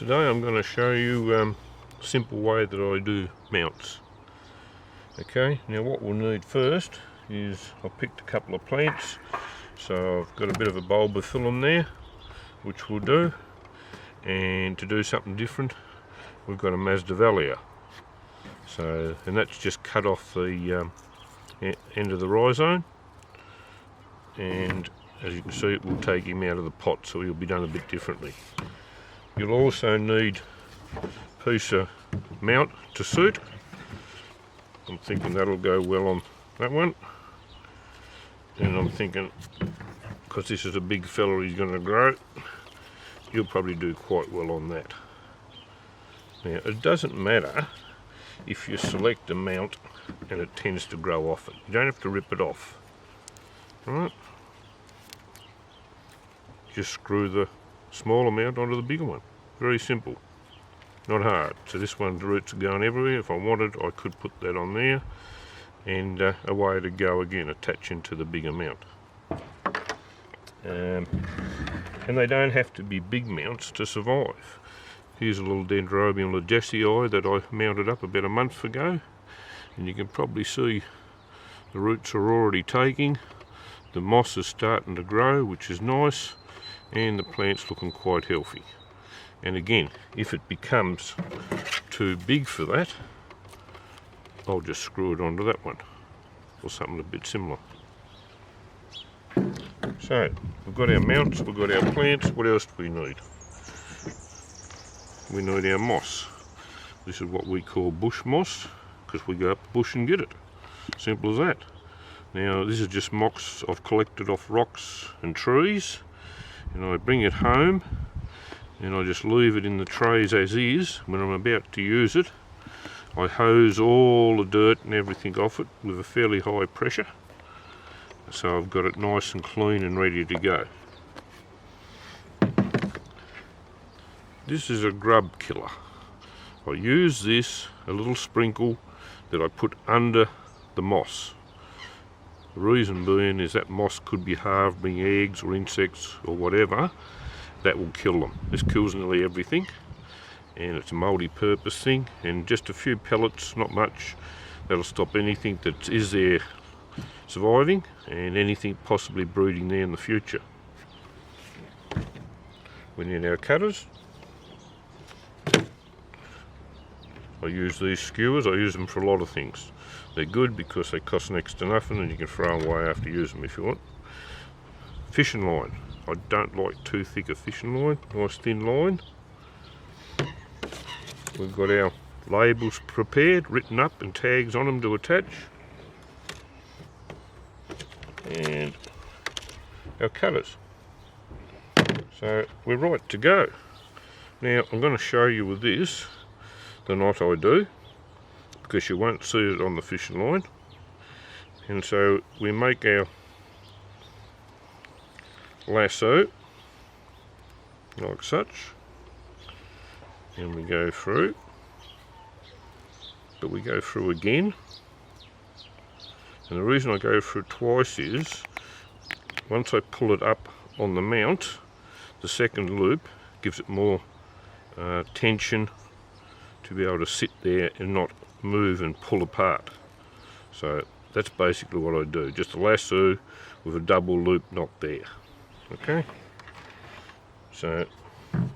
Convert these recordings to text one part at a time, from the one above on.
Today I'm going to show you a simple way that I do mounts. Okay, now what we'll need first is I've picked a couple of plants, so I've got a bit of a Bulbophyllum there, which we'll do, and to do something different we've got a Masdevallia. So, and that's just cut off the end of the rhizome, and as you can see it will take him out of the pot, so he'll be done a bit differently. You'll also need a piece of mount to suit. I'm thinking that'll go well on that one, and I'm thinking because this is a big fella he's going to grow, you'll probably do quite well on that. Now it doesn't matter if you select a mount and it tends to grow off it. You don't have to rip it off. Right? Just screw the smaller mount onto the bigger one. Very simple, not hard. So this one, the roots are going everywhere. If I wanted, I could put that on there, and away to go again, attaching to the bigger mount. And they don't have to be big mounts to survive. Here's a little Dendrobium legesii that I mounted up about a month ago, and you can probably see the roots are already taking. The moss is starting to grow, which is nice, and the plant's looking quite healthy. And again, if it becomes too big for that, I'll just screw it onto that one, or something a bit similar. So, we've got our mounts, we've got our plants. What else do we need? We need our moss. This is what we call bush moss, because we go up the bush and get it. Simple as that. Now, this is just moss I've collected off rocks and trees, and I bring it home and I just leave it in the trays as is. When I'm about to use it, I hose all the dirt and everything off it with a fairly high pressure, so I've got it nice and clean and ready to go. This is a grub killer. I use this, a little sprinkle that I put under the moss. The reason being is that moss could be harboring eggs or insects or whatever. That will kill them. This kills nearly everything, and it's a multi-purpose thing, and just a few pellets, not much, that'll stop anything that is there surviving and anything possibly breeding there in the future. We need our cutters. I use these skewers. I use them for a lot of things. They're good because they cost next to nothing and you can throw them away after you use them if you want. Fishing line. I don't like too thick a fishing line, nice thin line. We've got our labels prepared, written up, and tags on them to attach. And our cutters. So we're right to go. Now I'm going to show you with this the knot I do, because you won't see it on the fishing line. And so we make our lasso like such, and we go through, but we go through again, and the reason I go through twice is once I pull it up on the mount, the second loop gives it more tension to be able to sit there and not move and pull apart. So that's basically what I do, just a lasso with a double loop knot there. Okay, so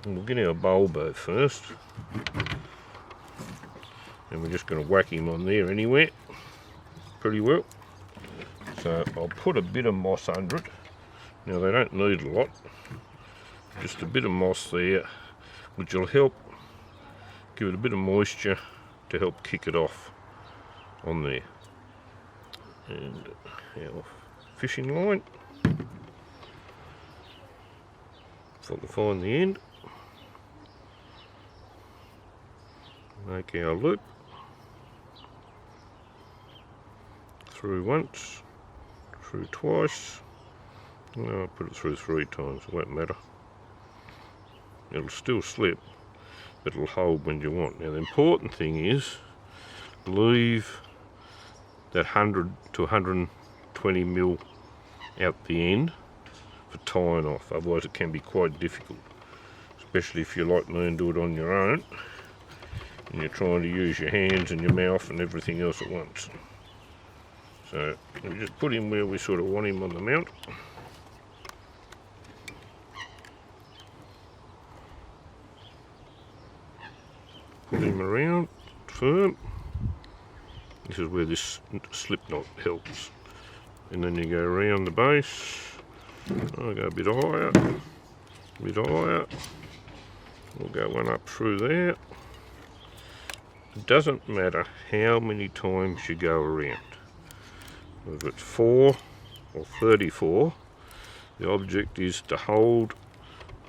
we'll get our bulbo first, and we're just going to whack him on there anywhere pretty well. So I'll put a bit of moss under it. Now they don't need a lot, just a bit of moss there, which will help give it a bit of moisture to help kick it off on there. And our fishing line, if I can find the end, make our loop through once, through twice. No, I'll put it through 3 times, it won't matter. It'll still slip, but it'll hold when you want. Now the important thing is leave that 100 to 120 mil out the end for tying off, otherwise it can be quite difficult. So especially if you like me and do it on your own and you're trying to use your hands and your mouth and everything else at once. So we just put him where we sort of want him on the mount. Put him around firm. This is where this slip knot helps. And then you go around the base. I'll go a bit higher, We'll go one up through there. It doesn't matter how many times you go around. If it's 4 or 34, the object is to hold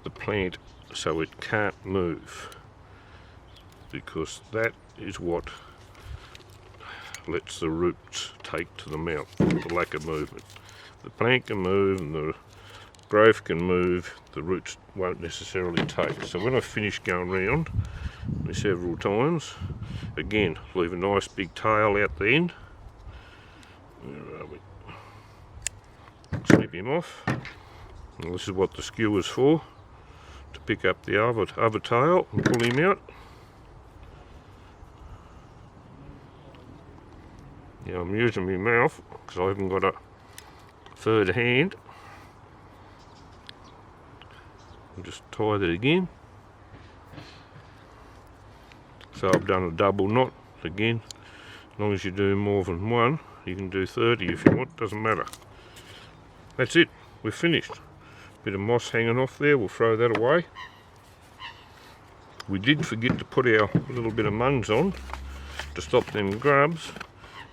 the plant so it can't move, because that is what lets the roots take to the mount, the lack of movement. The plant can move and the growth can move, the roots won't necessarily take. So when I finish going round several times, again, leave a nice big tail out the end. Where are we? Snip him off. And this is what the skewer's for, to pick up the other tail and pull him out. Now I'm using my mouth because I haven't got a third hand. I'll just tie that again. So I've done a double knot again. As long as you do more than one, you can do 30 if you want, doesn't matter. That's it, we're finished. Bit of moss hanging off there, we'll throw that away. We did forget to put our little bit of mungs on to stop them grubs,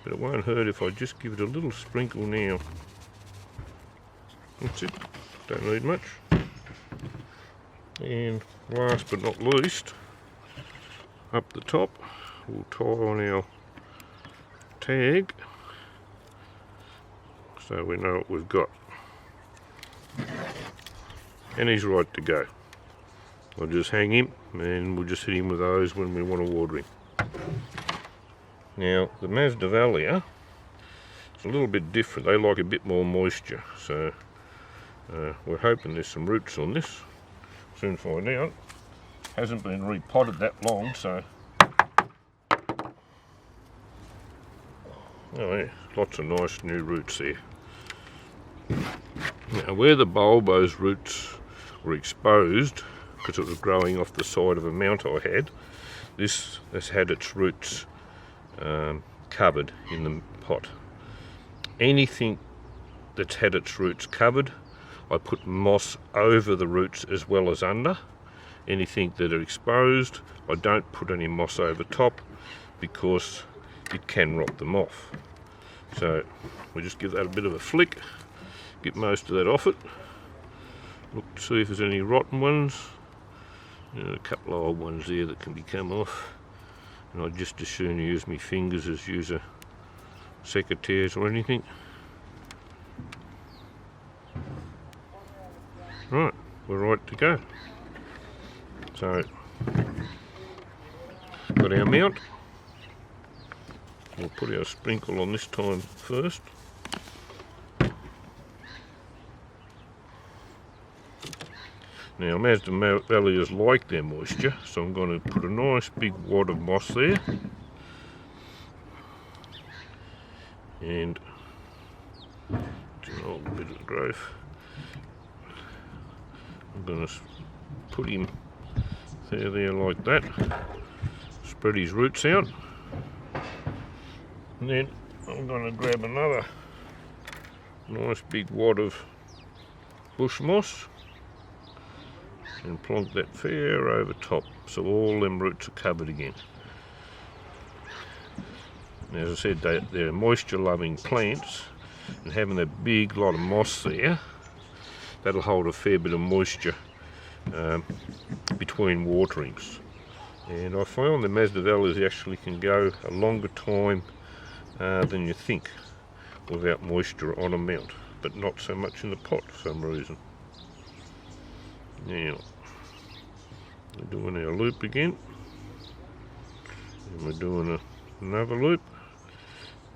but it won't hurt if I just give it a little sprinkle now. That's it, don't need much. And last but not least, up the top, we'll tie on our tag so we know what we've got. And he's right to go. I'll just hang him and we'll just hit him with those when we want to water him. Now the Masdevallia is a little bit different, they like a bit more moisture, so we're hoping there's some roots on this. Soon find out. Hasn't been repotted that long, so oh yeah, lots of nice new roots there. Now where the bulbo's roots were exposed, because it was growing off the side of a mount I had, this has had its roots covered in the pot. Anything that's had its roots covered, I put moss over the roots as well as under. Anything that are exposed, I don't put any moss over top because it can rot them off. So we just give that a bit of a flick, get most of that off it. Look to see if there's any rotten ones. A couple of old ones there that can be come off. And I'd just as soon use my fingers as use a secateurs or anything. Right, we're right to go. So, got our mount. We'll put our sprinkle on this time first. Now Masdevallias like their moisture, so I'm going to put a nice big wad of moss there. And it's an old bit of growth. I'm going to put him there like that. Spread his roots out. And then I'm going to grab another nice big wad of bush moss and plonk that fair over top so all them roots are covered again. And as I said, they're moisture loving plants, and having a big lot of moss there, that'll hold a fair bit of moisture between waterings. And I found the Masdevallias actually can go a longer time than you think without moisture on a mount, but not so much in the pot for some reason. Now, we're doing our loop again, and we're doing another loop,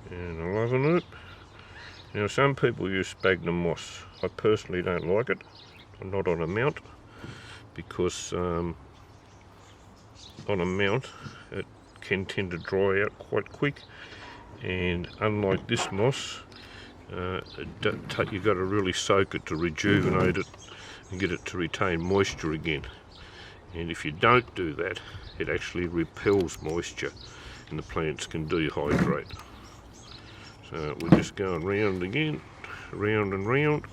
and another loop. Now some people use sphagnum moss. I personally don't like it, not on a mount, because on a mount it can tend to dry out quite quick, and unlike this moss, you've got to really soak it to rejuvenate it and get it to retain moisture again. And if you don't do that, it actually repels moisture and the plants can dehydrate. So we're just going round again, round and round.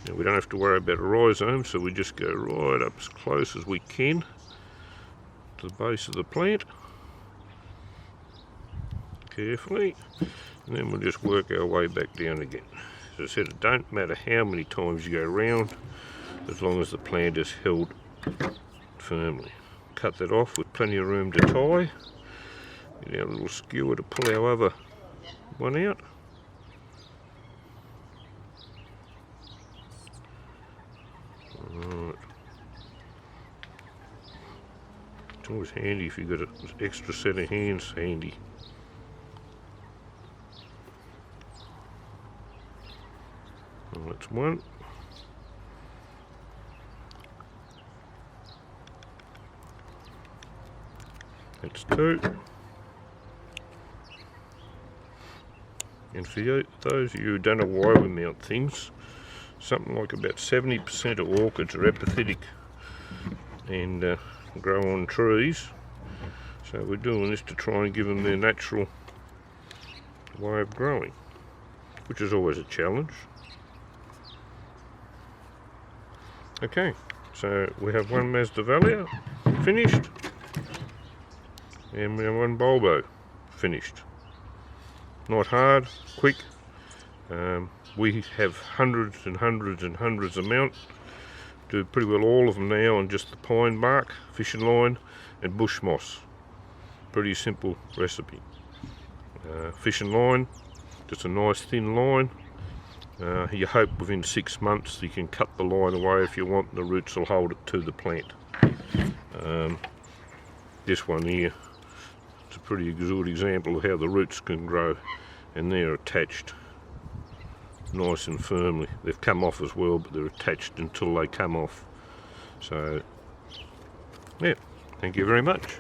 Now we don't have to worry about a rhizome, so we just go right up as close as we can to the base of the plant, carefully, and then we'll just work our way back down again. As I said, it don't matter how many times you go round, as long as the plant is held firmly. Cut that off with plenty of room to tie. Get our little skewer to pull our other one out. Right. It's always handy if you've got an extra set of hands handy. Well, that's one. That's two. And for those of you who don't know why we mount things, something like about 70% of orchids are epiphytic and grow on trees. So we're doing this to try and give them their natural way of growing, which is always a challenge. Okay, so we have one Masdevallia finished, and we have one Bulbo finished. Not hard, quick. We have hundreds and hundreds and hundreds of mount. Do pretty well all of them now on just the pine bark, fishing line and bush moss. Pretty simple recipe. Fishing line, just a nice thin line. You hope within 6 months you can cut the line away if you want, and the roots will hold it to the plant. This one here, it's a pretty good example of how the roots can grow, and they're attached nice and firmly. They've come off as well, but they're attached until they come off. So yeah, thank you very much.